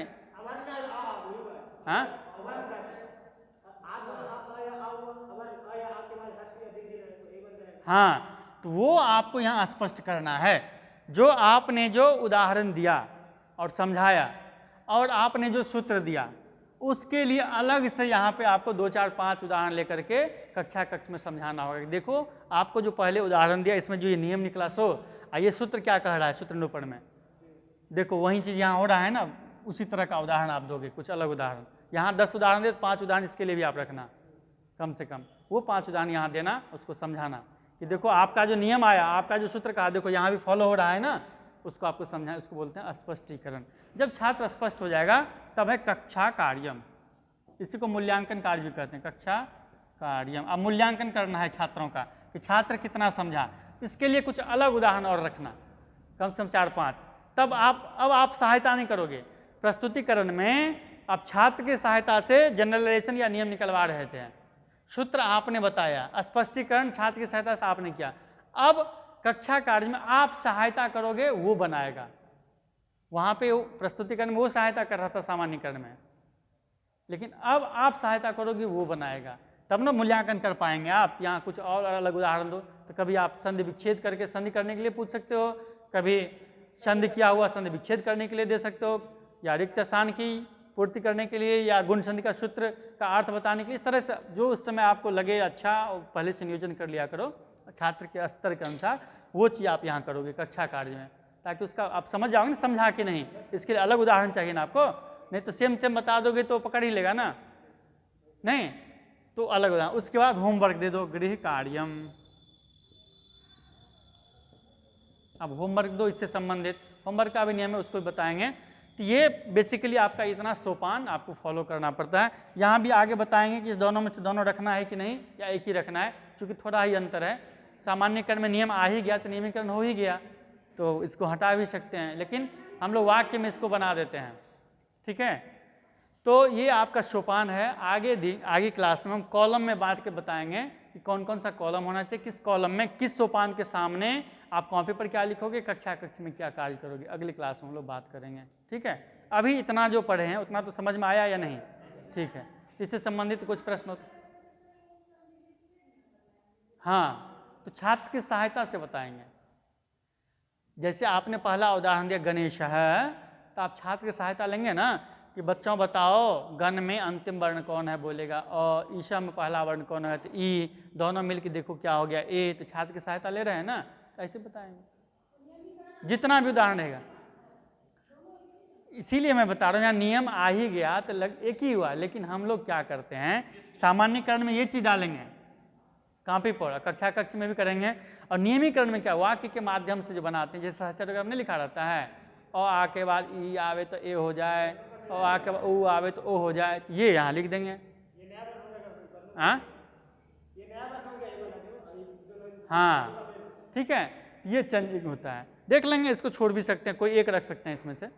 हाँ हाँ, तो वो आपको यहाँ स्पष्ट करना है। जो आपने जो उदाहरण दिया और समझाया, और आपने जो सूत्र दिया, उसके लिए अलग से यहाँ पे आपको 2, 4, 5 उदाहरण लेकर के कक्षा कक्ष में समझाना होगा। देखो आपको जो पहले उदाहरण दिया, इसमें जो ये नियम निकला सो, ये सूत्र क्या कह रहा है सूत्र निरूपण में, देखो वही चीज़ यहाँ हो रहा है ना, उसी तरह का उदाहरण आप दोगे, कुछ अलग उदाहरण। यहाँ 10 उदाहरण दे तो 5 उदाहरण इसके लिए भी आप रखना, कम से कम वो 5 उदाहरण यहाँ देना, उसको समझाना कि देखो आपका जो नियम आया, आपका जो सूत्र कहा, देखो यहाँ भी फॉलो हो रहा है ना, उसको आपको समझाएं। उसको बोलते हैं स्पष्टीकरण। जब छात्र स्पष्ट हो जाएगा तब है कक्षा कार्यम, इसी को मूल्यांकन कार्य भी कहते हैं, कक्षा कार्यम। अब मूल्यांकन करना है छात्रों का कि छात्र कितना समझा, इसके लिए कुछ अलग उदाहरण और रखना, कम से कम 4, 5। तब अब आप सहायता नहीं करोगे। प्रस्तुतिकरण में अब छात्र की सहायता से जनरलाइजेशन या नियम निकलवा रहे थे, सूत्र आपने बताया, स्पष्टीकरण छात्र की सहायता से आपने किया। अब कक्षा कार्य में आप सहायता करोगे वो बनाएगा, वहाँ पे प्रस्तुतिकरण में वो सहायता कर रहा था सामान्यकरण में, लेकिन अब आप सहायता करोगे वो बनाएगा, तब ना मूल्यांकन कर पाएंगे आप। यहाँ कुछ और अलग उदाहरण दो, तो कभी आप संधि विच्छेद करके संधि करने के लिए पूछ सकते हो, कभी संधि किया हुआ संधि विच्छेद करने के लिए दे सकते हो, या रिक्त स्थान की पूर्ति करने के लिए, या गुण संधि का सूत्र का अर्थ बताने के लिए। इस तरह से जो उस समय आपको लगे अच्छा, पहले से नियोजन कर लिया करो छात्र के स्तर के अनुसार, वो चीज़ आप यहाँ करोगे कक्षा कार्य में, ताकि उसका आप समझ जाओगे ना, समझा के नहीं। इसके लिए अलग उदाहरण चाहिए ना आपको, नहीं तो सेम बता दोगे तो पकड़ ही लेगा ना, नहीं तो अलग उदाहरण। उसके बाद होमवर्क दे दो, गृह कार्यम। अब होमवर्क दो इससे संबंधित, होमवर्क का भी नियम है, उसको बताएंगे। तो ये बेसिकली आपका इतना सोपान आपको फॉलो करना पड़ता है। यहाँ भी आगे बताएंगे कि इस दोनों में से दोनों रखना है कि नहीं, या एक ही रखना है, क्योंकि थोड़ा ही अंतर है। सामान्यकरण में नियम आ ही गया तो नियमीकरण हो ही गया, तो इसको हटा भी सकते हैं, लेकिन हम लोग वाक्य में इसको बना देते हैं, ठीक है। तो ये आपका सोपान है। आगे क्लास में हम कॉलम में बांट के बताएंगे कि कौन कौन सा कॉलम होना चाहिए, किस कॉलम में किस सोपान के सामने आप कॉपी पर क्या लिखोगे, कक्षा कक्ष में क्या कार्य करोगे। अगली क्लास में हम लोग बात करेंगे, ठीक है। अभी इतना जो पढ़े हैं उतना तो समझ में आया या नहीं, ठीक है। इससे संबंधित कुछ प्रश्न होते, हाँ, तो छात्र की सहायता से बताएंगे। जैसे आपने पहला उदाहरण दिया गणेश है, तो आप छात्र की सहायता लेंगे ना कि बच्चों बताओ गण में अंतिम वर्ण कौन है, बोलेगा, और ईशा में पहला वर्ण कौन है, तो ई, दोनों मिलकर देखो क्या हो गया ए, तो छात्र की सहायता ले रहे हैं ना, तो ऐसे बताएंगे जितना भी उदाहरण रहेगा। इसीलिए मैं बता रहा हूँ, यहाँ नियम आ ही गया तो एक ही हुआ, लेकिन हम लोग क्या करते हैं सामान्यकरण में ये चीज़ डालेंगे कॉपी पर, कक्षा कक्ष में भी करेंगे, और नियमीकरण में क्या वाक्य के माध्यम से जो बनाते हैं, जैसे सहचर्य में लिखा रहता है, और आ के बाद ई आवे तो ए हो जाए, और आ के बाद ओ आवे तो ओ हो जाए, तो ये यहाँ लिख देंगे। हाँ, ठीक है, ये चेंजिंग होता है, देख लेंगे, इसको छोड़ भी सकते हैं, कोई एक रख सकते हैं इसमें से,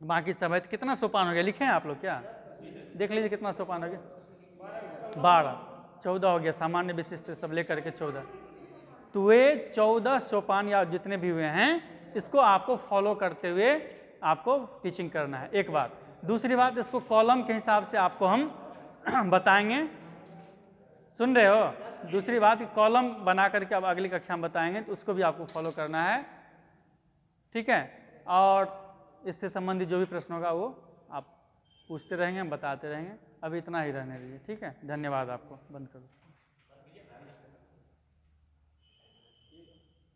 बाकी सब है। तो कितना सोपान हो गया लिखे हैं आप लोग क्या, देख लीजिए कितना सोपान हो गया, 12, 14 हो गया, सामान्य विशिष्ट सब लेकर के 14। तो ये 14 सोपान या जितने भी हुए हैं, इसको आपको फॉलो करते हुए आपको टीचिंग करना है, एक बात। दूसरी बात, इसको कॉलम के हिसाब से आपको हम बताएंगे, सुन रहे हो। दूसरी बात, कॉलम बना करके अब अगली कक्षा में बताएंगे, तो उसको भी आपको फॉलो करना है, ठीक है। और इससे संबंधित जो भी प्रश्न होगा वो आप पूछते रहेंगे, हम बताते रहेंगे। अभी इतना ही रहने दीजिए, ठीक है। धन्यवाद आपको, बंद करो।